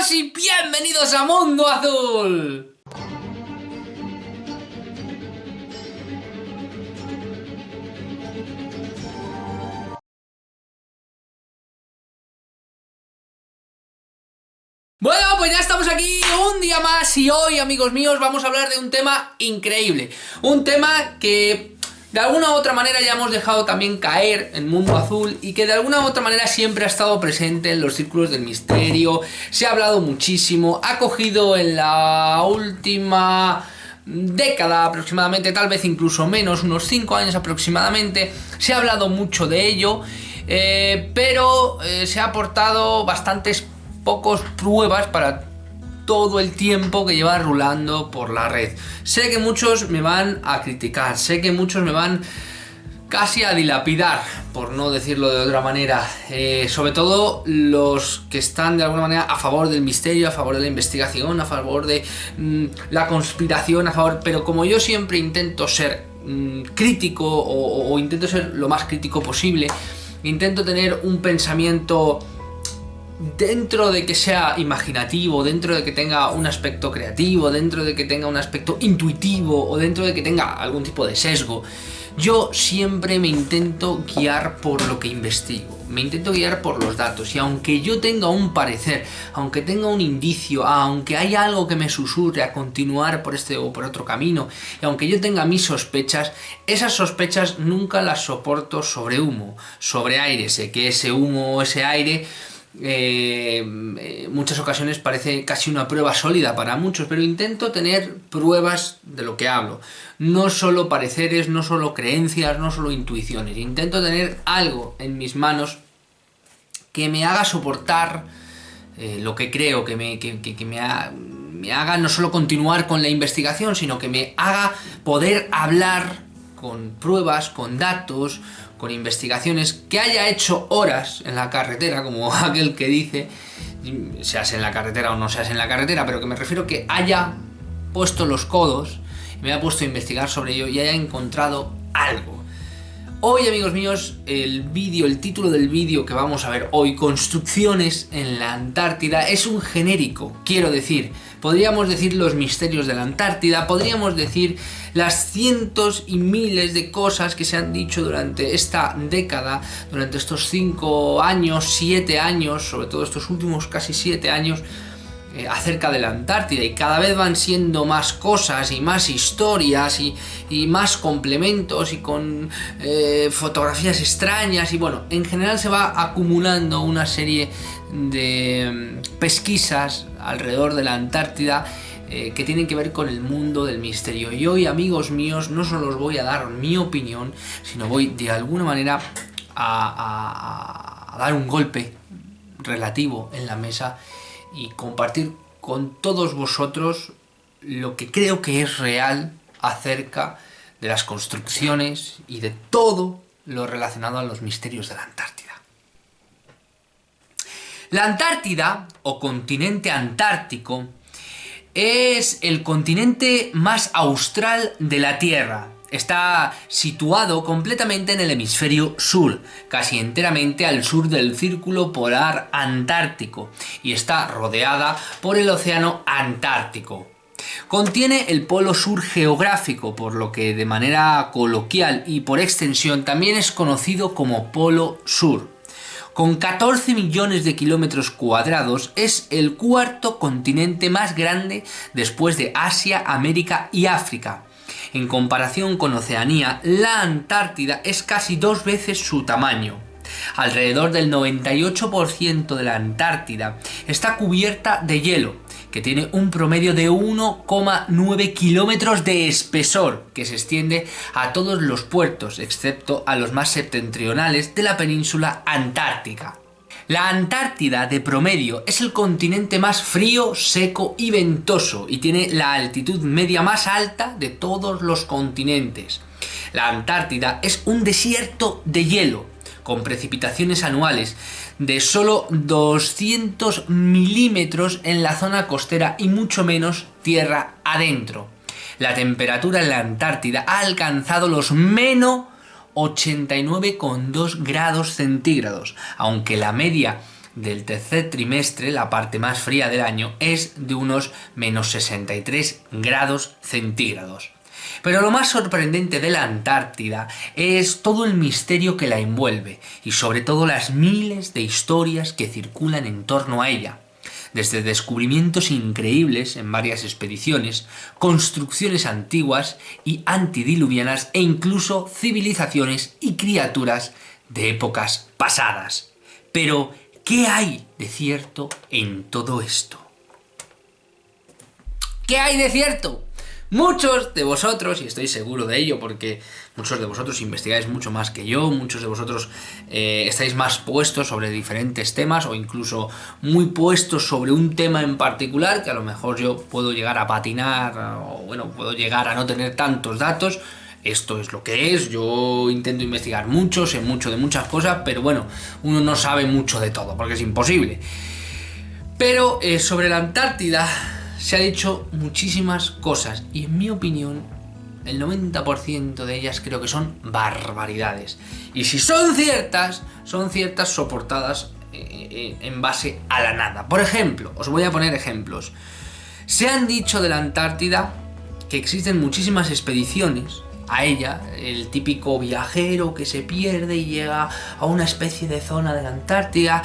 todos y bienvenidos a Mundo Azul. Bueno, pues ya estamos aquí un día más y hoy, amigos míos, vamos a hablar de un tema increíble. Un tema que de alguna u otra manera ya hemos dejado también caer en Mundo Azul y que de alguna u otra manera siempre ha estado presente en los círculos del misterio. Se ha hablado muchísimo, ha cogido en la última década aproximadamente, tal vez incluso menos, unos 5 años aproximadamente. Se ha hablado mucho de ello, pero se ha aportado bastantes pocos pruebas para todo el tiempo que lleva rulando por la red. Sé que muchos me van a criticar, sé que muchos me van casi a dilapidar, por no decirlo de otra manera, sobre todo los que están de alguna manera a favor del misterio, a favor de la investigación, a favor de la conspiración, a favor, pero como yo siempre intento ser crítico o intento ser lo más crítico posible, intento tener un pensamiento dentro de que sea imaginativo, dentro de que tenga un aspecto creativo, dentro de que tenga un aspecto intuitivo o dentro de que tenga algún tipo de sesgo. Yo siempre me intento guiar por lo que investigo, me intento guiar por los datos, y aunque yo tenga un parecer, aunque tenga un indicio, aunque haya algo que me susurre a continuar por este o por otro camino, y aunque yo tenga mis sospechas, esas sospechas nunca las soporto sobre humo, sobre aire. Sé que ese humo o ese aire muchas ocasiones parece casi una prueba sólida para muchos, pero intento tener pruebas de lo que hablo, no solo pareceres, no solo creencias, no solo intuiciones. Intento tener algo en mis manos que me haga soportar lo que creo, que me haga no solo continuar con la investigación, sino que me haga poder hablar con pruebas, con datos, con investigaciones, que haya hecho horas en la carretera, como aquel que dice, seas en la carretera o no seas en la carretera, pero que me refiero que haya puesto los codos, me haya puesto a investigar sobre ello y haya encontrado algo. Hoy, amigos míos, el título del vídeo que vamos a ver hoy, Construcciones en la Antártida, es un genérico, quiero decir. Podríamos decir los misterios de la Antártida, podríamos decir las cientos y miles de cosas que se han dicho durante esta década, durante estos 5 años, 7 años, sobre todo estos últimos casi 7 años, acerca de la Antártida, y cada vez van siendo más cosas y más historias y más complementos y con fotografías extrañas, y bueno, en general se va acumulando una serie de pesquisas alrededor de la Antártida que tienen que ver con el mundo del misterio. Y hoy, amigos míos, no solo os voy a dar mi opinión, sino voy de alguna manera a dar un golpe relativo en la mesa y compartir con todos vosotros lo que creo que es real acerca de las construcciones y de todo lo relacionado a los misterios de la Antártida. La Antártida, o continente antártico, es el continente más austral de la Tierra. Está situado completamente en el hemisferio sur, casi enteramente al sur del Círculo Polar Antártico, y está rodeada por el Océano Antártico. Contiene el polo sur geográfico, por lo que de manera coloquial y por extensión también es conocido como Polo Sur. Con 14 millones de kilómetros cuadrados, es el cuarto continente más grande después de Asia, América y África. En comparación con Oceanía, la Antártida es casi 2 veces su tamaño. Alrededor del 98% de la Antártida está cubierta de hielo, que tiene un promedio de 1,9 kilómetros de espesor, que se extiende a todos los puertos, excepto a los más septentrionales de la península antártica. La Antártida, de promedio, es el continente más frío, seco y ventoso, y tiene la altitud media más alta de todos los continentes. La Antártida es un desierto de hielo, con precipitaciones anuales de solo 200 milímetros en la zona costera y mucho menos tierra adentro. La temperatura en la Antártida ha alcanzado los menos 89,2 grados centígrados, aunque la media del tercer trimestre, la parte más fría del año, es de unos menos 63 grados centígrados. Pero lo más sorprendente de la Antártida es todo el misterio que la envuelve y sobre todo las miles de historias que circulan en torno a ella. Desde descubrimientos increíbles en varias expediciones, construcciones antiguas y antidiluvianas e incluso civilizaciones y criaturas de épocas pasadas. Pero, ¿qué hay de cierto en todo esto? ¿Qué hay de cierto? Muchos de vosotros, y estoy seguro de ello porque muchos de vosotros investigáis mucho más que yo, muchos de vosotros estáis más puestos sobre diferentes temas o incluso muy puestos sobre un tema en particular que a lo mejor yo puedo llegar a patinar o bueno, puedo llegar a no tener tantos datos. Esto es lo que es, yo intento investigar mucho, sé mucho de muchas cosas, pero bueno, uno no sabe mucho de todo porque es imposible. Pero sobre la Antártida se ha dicho muchísimas cosas y en mi opinión el 90% de ellas creo que son barbaridades. Y si son ciertas soportadas en base a la nada. Por ejemplo, os voy a poner ejemplos. Se han dicho de la Antártida que existen muchísimas expediciones a ella, el típico viajero que se pierde y llega a una especie de zona de la Antártida.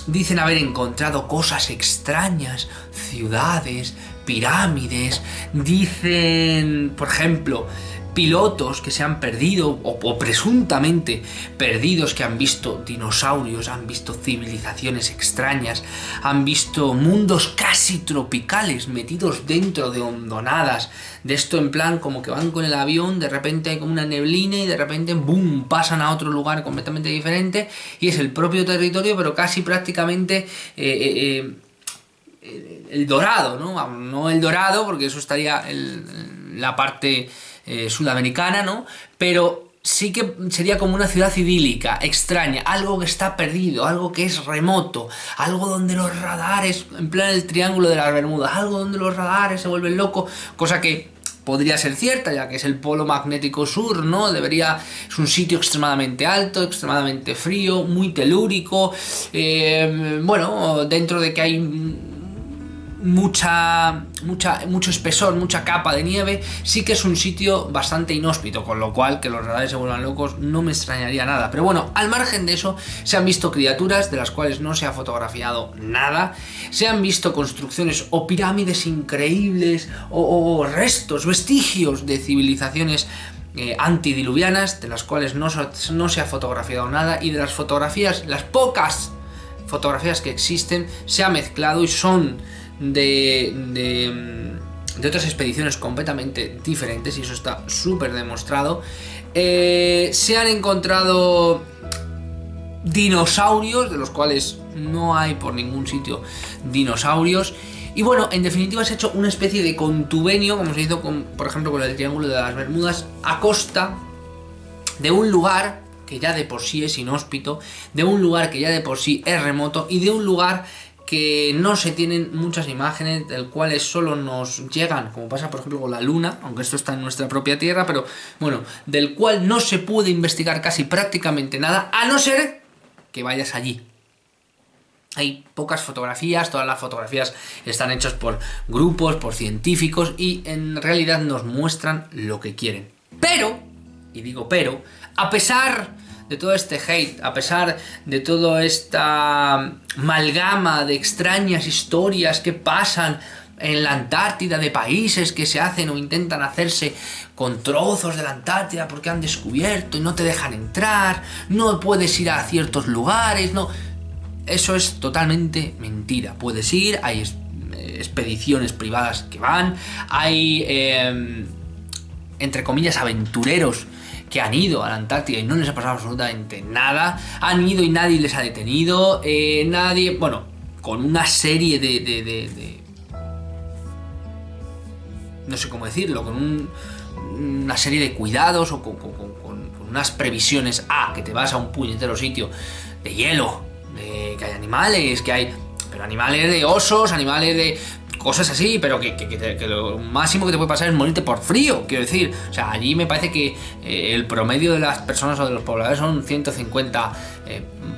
Dicen haber encontrado cosas extrañas, ciudades, pirámides. Dicen, por ejemplo, pilotos que se han perdido o presuntamente perdidos, que han visto dinosaurios, han visto civilizaciones extrañas, han visto mundos casi tropicales metidos dentro de hondonadas. De esto en plan como que van con el avión, de repente hay como una neblina y de repente ¡boom!, pasan a otro lugar completamente diferente y es el propio territorio pero casi prácticamente el Dorado, ¿no? No el Dorado porque eso estaría en la parte sudamericana, ¿no? Pero sí que sería como una ciudad idílica, extraña, algo que está perdido, algo que es remoto, algo donde los radares, en plan el Triángulo de las Bermudas, algo donde los radares se vuelven locos, cosa que podría ser cierta, ya que es el polo magnético sur, ¿no? Es un sitio extremadamente alto, extremadamente frío, muy telúrico, bueno, dentro de que hay mucho espesor, mucha capa de nieve, sí que es un sitio bastante inhóspito, con lo cual que los radares se vuelvan locos no me extrañaría nada. Pero bueno, al margen de eso, se han visto criaturas de las cuales no se ha fotografiado nada, se han visto construcciones o pirámides increíbles o restos, vestigios de civilizaciones antidiluvianas, de las cuales no se ha fotografiado nada, y de las fotografías, las pocas fotografías que existen, se ha mezclado y son de otras expediciones completamente diferentes, y eso está súper demostrado. Se han encontrado dinosaurios, de los cuales no hay por ningún sitio dinosaurios. Y bueno, en definitiva se ha hecho una especie de contubenio, como se hizo por ejemplo con el Triángulo de las Bermudas, a costa de un lugar que ya de por sí es inhóspito, de un lugar que ya de por sí es remoto y de un lugar que no se tienen muchas imágenes, del cuales solo nos llegan, como pasa por ejemplo con la Luna, aunque esto está en nuestra propia Tierra, pero bueno, del cual no se puede investigar casi prácticamente nada, a no ser que vayas allí. Hay pocas fotografías, todas las fotografías están hechas por grupos, por científicos, y en realidad nos muestran lo que quieren. Pero, y digo pero, a pesar de todo este hate, a pesar de toda esta amalgama de extrañas historias que pasan en la Antártida, de países que se hacen o intentan hacerse con trozos de la Antártida porque han descubierto y no te dejan entrar, no puedes ir a ciertos lugares, no, eso es totalmente mentira. Puedes ir, hay expediciones privadas que van, hay entre comillas aventureros que han ido a la Antártida y no les ha pasado absolutamente nada, han ido y nadie les ha detenido, nadie, bueno, con una serie de no sé cómo decirlo, con una serie de cuidados o con unas previsiones, que te vas a un puñetero sitio de hielo, que hay animales, pero animales de osos, animales de cosas así, pero que lo máximo que te puede pasar es morirte por frío, quiero decir. O sea, allí me parece que el promedio de las personas o de los pobladores son 150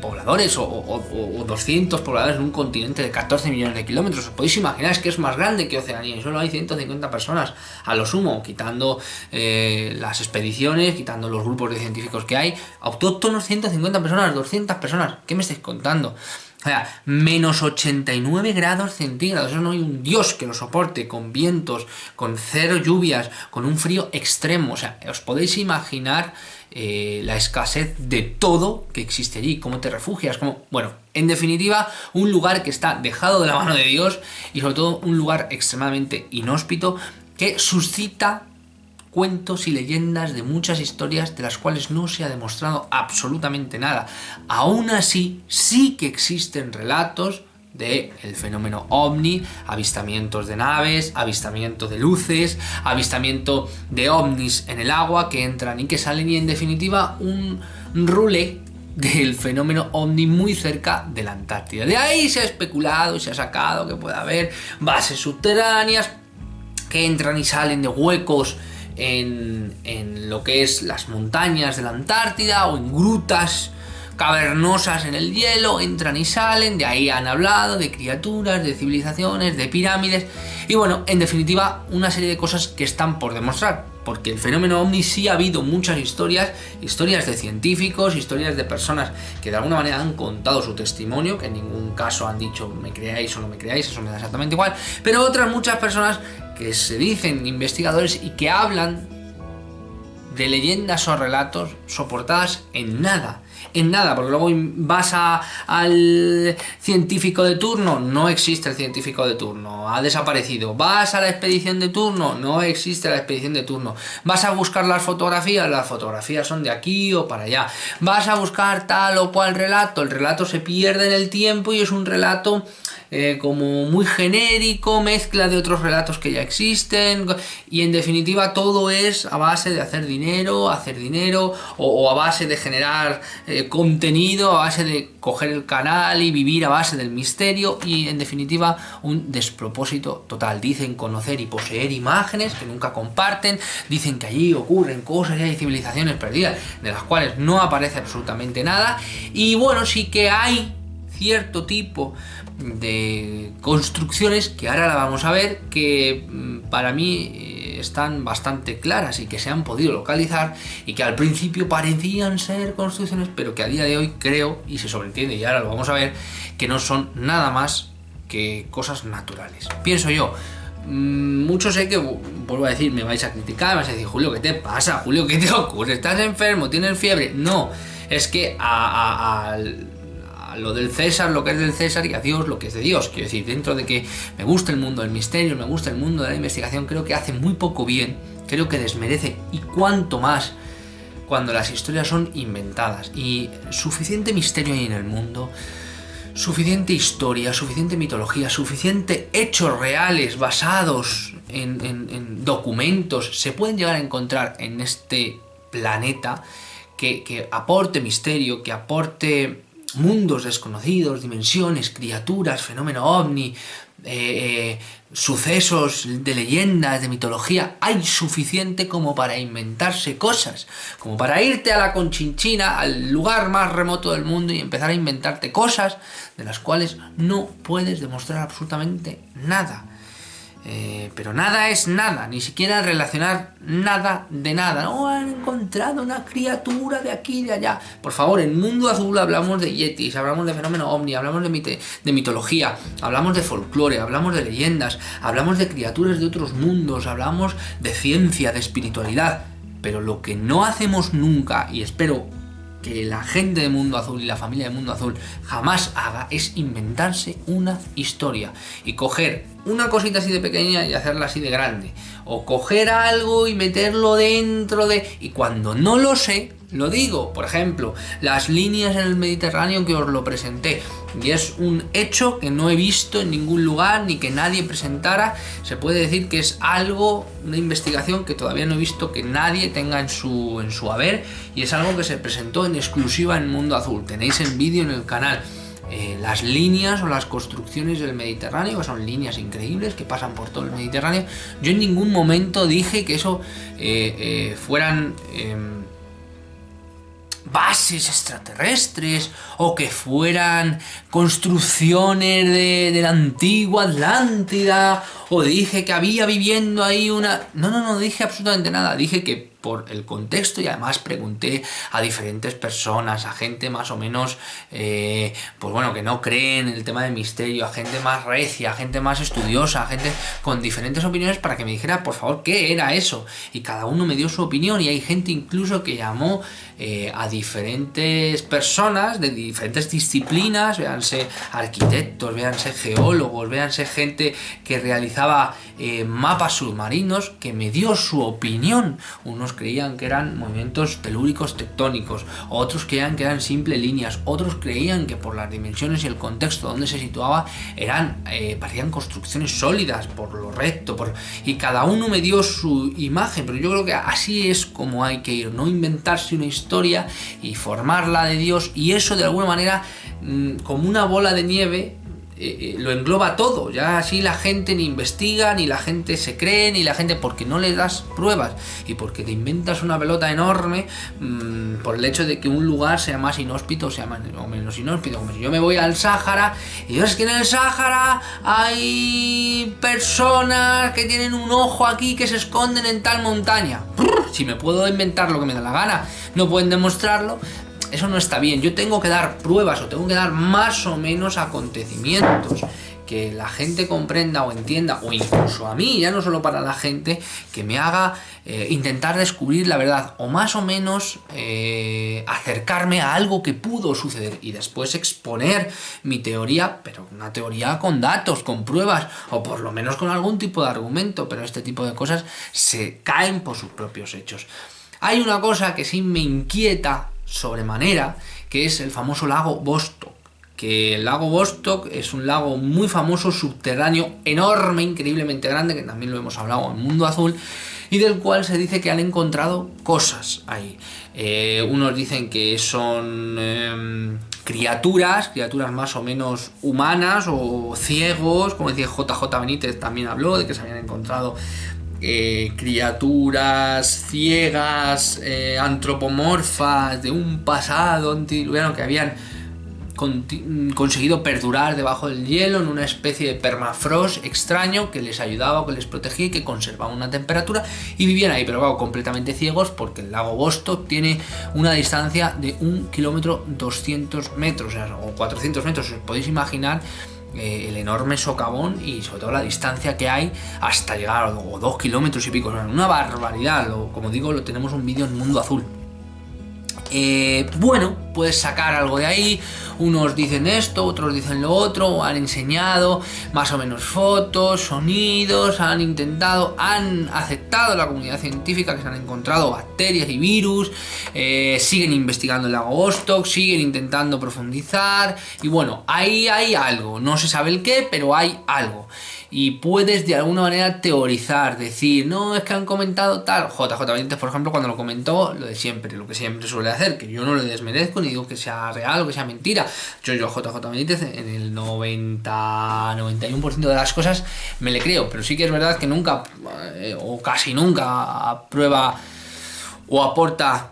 pobladores o 200 pobladores en un continente de 14 millones de kilómetros. Os podéis imaginar, es que es más grande que Oceanía y solo hay 150 personas a lo sumo, quitando las expediciones, quitando los grupos de científicos que hay. Autóctonos 150 personas, 200 personas, ¿qué me estáis contando? O sea, menos 89 grados centígrados, eso no hay un dios que lo soporte, con vientos, con cero lluvias, con un frío extremo. O sea, os podéis imaginar la escasez de todo que existe allí, cómo te refugias, bueno, en definitiva, un lugar que está dejado de la mano de Dios y sobre todo un lugar extremadamente inhóspito que suscita cuentos y leyendas de muchas historias de las cuales no se ha demostrado absolutamente nada. Aún así, sí que existen relatos del fenómeno ovni, avistamientos de naves, avistamiento de luces, avistamiento de ovnis en el agua que entran y que salen, y en definitiva un rule del fenómeno ovni muy cerca de la Antártida. De ahí se ha especulado y se ha sacado que puede haber bases subterráneas que entran y salen de huecos en lo que es las montañas de la Antártida o en grutas cavernosas en el hielo, entran y salen. De ahí han hablado de criaturas, de civilizaciones, de pirámides y bueno, en definitiva una serie de cosas que están por demostrar, porque el fenómeno ovni sí ha habido muchas historias de científicos, historias de personas que de alguna manera han contado su testimonio, que en ningún caso han dicho me creáis o no me creáis, eso me da exactamente igual, pero otras muchas personas que se dicen investigadores y que hablan de leyendas o relatos soportadas en nada, porque luego vas al científico de turno, no existe el científico de turno, ha desaparecido. Vas a la expedición de turno, no existe la expedición de turno. Vas a buscar las fotografías son de aquí o para allá. Vas a buscar tal o cual relato, el relato se pierde en el tiempo y es un relato como muy genérico, mezcla de otros relatos que ya existen, y en definitiva todo es a base de hacer dinero o a base de generar contenido, a base de coger el canal y vivir a base del misterio, y en definitiva un despropósito total. Dicen conocer y poseer imágenes que nunca comparten, dicen que allí ocurren cosas y hay civilizaciones perdidas de las cuales no aparece absolutamente nada, y bueno, sí que hay cierto tipo de construcciones que ahora la vamos a ver, que para mí están bastante claras y que se han podido localizar y que al principio parecían ser construcciones, pero que a día de hoy creo, y se sobreentiende y ahora lo vamos a ver, que no son nada más que cosas naturales. Pienso yo. Muchos sé que, vuelvo a decir, me vais a criticar, me vais a decir, Julio, ¿qué te pasa? Julio, ¿qué te ocurre? ¿Estás enfermo? ¿Tienes fiebre? No, es que a lo del César, lo que es del César, y a Dios lo que es de Dios. Quiero decir, dentro de que me gusta el mundo del misterio, me gusta el mundo de la investigación, creo que hace muy poco bien, creo que desmerece, y cuanto más cuando las historias son inventadas. Y suficiente misterio hay en el mundo, suficiente historia, suficiente mitología, suficiente hechos reales basados en documentos se pueden llegar a encontrar en este planeta que aporte misterio, que aporte mundos desconocidos, dimensiones, criaturas, fenómeno ovni, sucesos de leyendas, de mitología. Hay suficiente como para inventarse cosas, como para irte a la Conchinchina, al lugar más remoto del mundo, y empezar a inventarte cosas de las cuales no puedes demostrar absolutamente nada. Pero nada es nada, ni siquiera relacionar nada de nada. No, han encontrado una criatura de aquí y de allá. Por favor, en Mundo Azul hablamos de yetis, hablamos de fenómeno ovni, hablamos de mitología, hablamos de folclore, hablamos de leyendas, hablamos de criaturas de otros mundos, hablamos de ciencia, de espiritualidad. Pero lo que no hacemos nunca, y espero que la gente de Mundo Azul y la familia de Mundo Azul jamás haga, es inventarse una historia y coger una cosita así de pequeña y hacerla así de grande, o coger algo y meterlo dentro de... Y cuando no lo sé, lo digo. Por ejemplo, las líneas en el Mediterráneo, que os lo presenté, y es un hecho que no he visto en ningún lugar ni que nadie presentara. Se puede decir que es algo, una investigación que todavía no he visto que nadie tenga en su haber, y es algo que se presentó en exclusiva en Mundo Azul. Tenéis el vídeo en el canal. las líneas o las construcciones del Mediterráneo, que son líneas increíbles que pasan por todo el Mediterráneo. Yo en ningún momento dije que eso fueran bases extraterrestres o que fueran construcciones de la antigua Atlántida, o dije que había viviendo ahí una... No dije absolutamente nada. Dije que por el contexto, y además pregunté a diferentes personas, a gente más o menos, pues bueno, que no cree en el tema del misterio, a gente más recia, a gente más estudiosa, a gente con diferentes opiniones, para que me dijera, por favor, qué era eso. Y cada uno me dio su opinión, y hay gente incluso que llamó a diferentes personas de diferentes disciplinas, véanse arquitectos, véanse geólogos, véanse gente que realizaba mapas submarinos, que me dio su opinión. Unos creían que eran movimientos telúricos tectónicos, otros creían que eran simples líneas, otros creían que por las dimensiones y el contexto donde se situaba parecían construcciones sólidas por lo recto, y cada uno me dio su imagen. Pero yo creo que así es como hay que ir, no inventarse una historia y formarla de Dios, y eso de alguna manera, como una bola de nieve, lo engloba todo. Ya así la gente ni investiga, ni la gente se cree, ni la gente, porque no le das pruebas y porque te inventas una pelota enorme por el hecho de que un lugar sea más inhóspito o menos inhóspito. Como si yo me voy al Sáhara y yo, es que en el Sáhara hay personas que tienen un ojo aquí que se esconden en tal montaña. Si me puedo inventar lo que me da la gana, no pueden demostrarlo. Eso no está bien. Yo tengo que dar pruebas, o tengo que dar más o menos acontecimientos que la gente comprenda o entienda, o incluso a mí, ya no solo para la gente, que me haga intentar descubrir la verdad, o más o menos acercarme a algo que pudo suceder, y después exponer mi teoría, pero una teoría con datos, con pruebas, o por lo menos con algún tipo de argumento. Pero este tipo de cosas se caen por sus propios hechos. Hay una cosa que sí me inquieta sobremanera, que es el famoso lago Vostok. Que el lago Vostok es un lago muy famoso, subterráneo, enorme, increíblemente grande, que también lo hemos hablado en Mundo Azul, y del cual se dice que han encontrado cosas ahí. Unos dicen que son criaturas más o menos humanas, o ciegos, como decía JJ Benítez, también habló de que se habían encontrado criaturas ciegas, antropomorfas, de un pasado antidiluviano, que habían conseguido perdurar debajo del hielo en una especie de permafrost extraño que les ayudaba, que les protegía y que conservaba una temperatura, y vivían ahí, pero claro, completamente ciegos, porque el lago Vostok tiene una distancia de 1,2 kilómetros, o 400 metros. Os podéis imaginar el enorme socavón y sobre todo la distancia que hay hasta llegar a 2 kilómetros y pico. Una barbaridad. Como digo, lo tenemos un vídeo en Mundo Azul. Bueno, puedes sacar algo de ahí. Unos dicen esto, otros dicen lo otro, han enseñado más o menos fotos, sonidos, han aceptado la comunidad científica que se han encontrado bacterias y virus, siguen investigando el lago Vostok, siguen intentando profundizar, y bueno, ahí hay algo, no se sabe el qué, pero hay algo. Y puedes de alguna manera teorizar, decir, no, es que han comentado tal. JJ Benítez, por ejemplo, cuando lo comentó, lo que siempre suele hacer, que yo no le desmerezco ni digo que sea real o que sea mentira. Yo JJ Benítez en el 91% de las cosas me le creo, pero sí que es verdad que nunca, o casi nunca, aprueba o aporta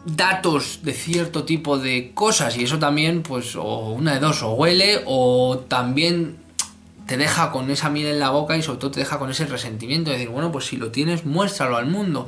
datos de cierto tipo de cosas, y eso también, pues, o una de dos, o huele, o también te deja con esa miel en la boca, y sobre todo te deja con ese resentimiento de decir, bueno, pues si lo tienes, muéstralo al mundo.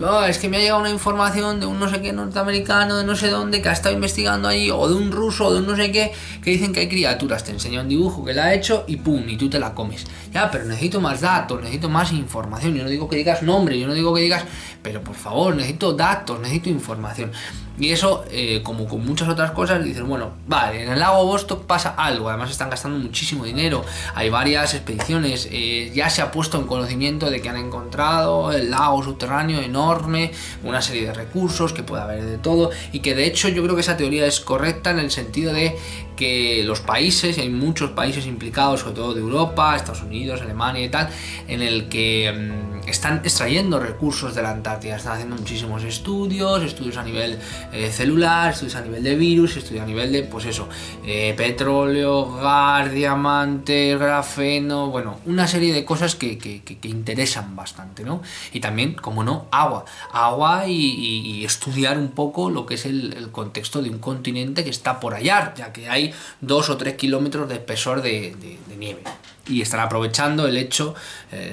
Oh, es que me ha llegado una información de un no sé qué norteamericano, de no sé dónde, que ha estado investigando allí, o de un ruso, o de un no sé qué, que dicen que hay criaturas. Te enseña un dibujo que la ha hecho y pum, y tú te la comes. Ya, pero necesito más datos, necesito más información. Yo no digo que digas nombre, yo no digo que digas, pero por favor, necesito datos, necesito información. Y eso, como con muchas otras cosas, dices, bueno, vale, en el lago Vostok pasa algo, además están gastando muchísimo dinero, hay varias expediciones, ya se ha puesto en conocimiento de que han encontrado el lago subterráneo enorme, una serie de recursos, que puede haber de todo, y que de hecho yo creo que esa teoría es correcta en el sentido de que los países, hay muchos países implicados, sobre todo de Europa, Estados Unidos, Alemania y tal, en el que están extrayendo recursos de la Antártida, están haciendo muchísimos estudios a nivel celular, estudios a nivel de virus, estudios a nivel de, pues eso, petróleo, gas, diamantes, grafeno, bueno, una serie de cosas que interesan bastante, ¿no? Y también, como no, agua y estudiar un poco lo que es el contexto de un continente que está por allá, ya que hay 2 o 3 kilómetros de espesor de nieve. Y están aprovechando el hecho,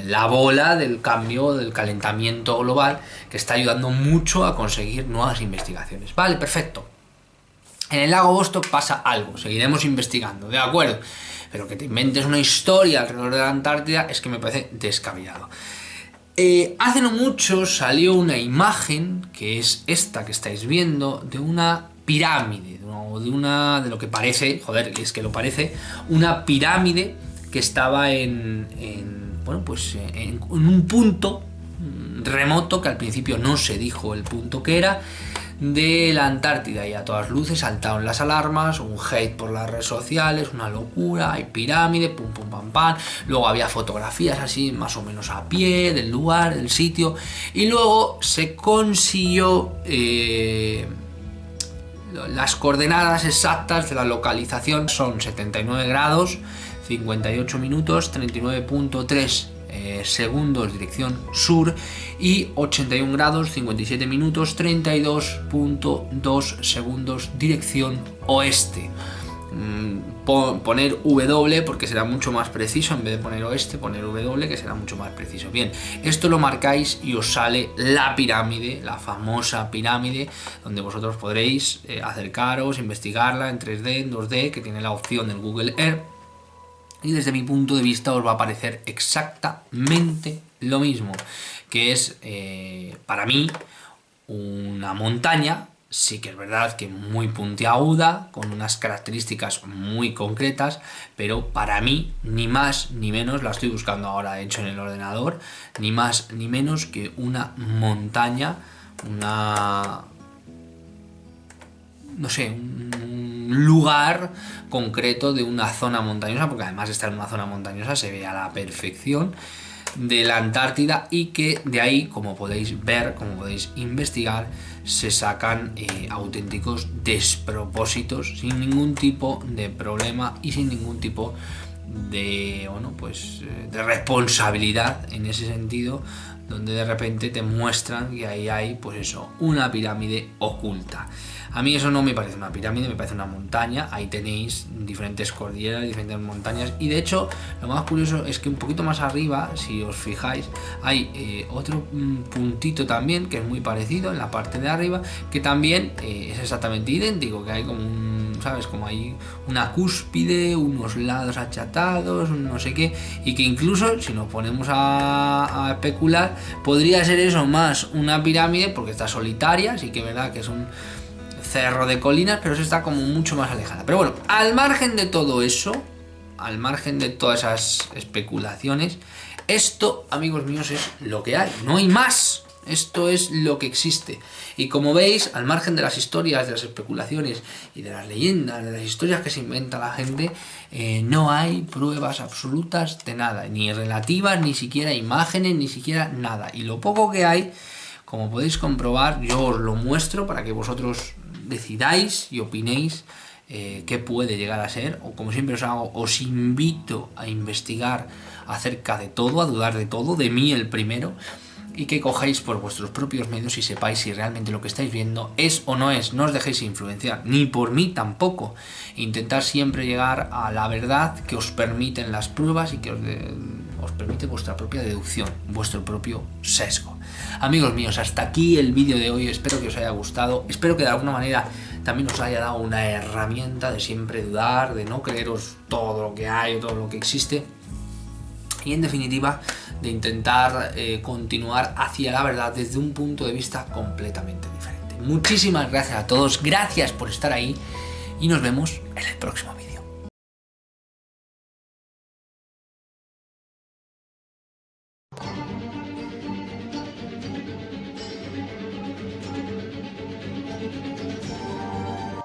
la bola del cambio, del calentamiento global, que está ayudando mucho a conseguir nuevas investigaciones. Vale, perfecto. En el lago Vostok pasa algo, seguiremos investigando, de acuerdo. Pero que te inventes una historia alrededor de la Antártida es que me parece descabellado. Hace no mucho salió una imagen, que es esta que estáis viendo, de una pirámide, de lo que parece, joder, es que lo parece, una pirámide que estaba en un punto remoto, que al principio no se dijo el punto que era, de la Antártida, y a todas luces saltaron las alarmas, un hate por las redes sociales, una locura, hay pirámide, pum pum pam pam, luego había fotografías así más o menos a pie del lugar, del sitio, y luego se consiguió las coordenadas exactas de la localización. Son 79 grados 58 minutos 39.3 segundos dirección sur y 81 grados 57 minutos 32.2 segundos dirección oeste. Poner W porque será mucho más preciso, en vez de poner oeste, poner W, que será mucho más preciso. Bien, esto lo marcáis y os sale la pirámide, la famosa pirámide, donde vosotros podréis acercaros, investigarla en 3D, en 2D, que tiene la opción del Google Earth. Y desde mi punto de vista os va a parecer exactamente lo mismo, que es para mí una montaña, sí que es verdad que muy puntiaguda, con unas características muy concretas, pero para mí ni más ni menos, la estoy buscando ahora de hecho en el ordenador, ni más ni menos que una montaña, un lugar concreto de una zona montañosa, porque además de estar en una zona montañosa se ve a la perfección de la Antártida, y que de ahí, como podéis ver, como podéis investigar, se sacan auténticos despropósitos sin ningún tipo de problema y sin ningún tipo de responsabilidad en ese sentido, donde de repente te muestran que ahí hay, pues eso, una pirámide oculta. A mí eso no me parece una pirámide, me parece una montaña. Ahí tenéis diferentes cordilleras, diferentes montañas, y de hecho lo más curioso es que un poquito más arriba, si os fijáis, hay otro puntito también que es muy parecido en la parte de arriba, que también es exactamente idéntico, que hay como como hay una cúspide, unos lados achatados, no sé qué, y que incluso si nos ponemos a especular, podría ser eso más una pirámide, porque está solitaria, así que es verdad que es un cerro de colinas, pero eso está como mucho más alejada. Pero bueno, al margen de todo eso, al margen de todas esas especulaciones, esto, amigos míos, es lo que hay, no hay más. Esto es lo que existe. Y como veis, al margen de las historias, de las especulaciones y de las leyendas, de las historias que se inventa la gente, no hay pruebas absolutas de nada, ni relativas, ni siquiera imágenes, ni siquiera nada. Y lo poco que hay, como podéis comprobar, yo os lo muestro para que vosotros decidáis y opinéis qué puede llegar a ser. O como siempre os hago, os invito a investigar acerca de todo, a dudar de todo, de mí el primero, y que cojáis por vuestros propios medios y sepáis si realmente lo que estáis viendo es o no es. No os dejéis influenciar, ni por mí tampoco. Intentar siempre llegar a la verdad que os permiten las pruebas y que os permite vuestra propia deducción, vuestro propio sesgo. Amigos míos, hasta aquí el vídeo de hoy. Espero que os haya gustado, espero que de alguna manera también os haya dado una herramienta de siempre dudar, de no creeros todo lo que hay o todo lo que existe, y en definitiva de intentar continuar hacia la verdad desde un punto de vista completamente diferente. Muchísimas gracias a todos, gracias por estar ahí y nos vemos en el próximo vídeo.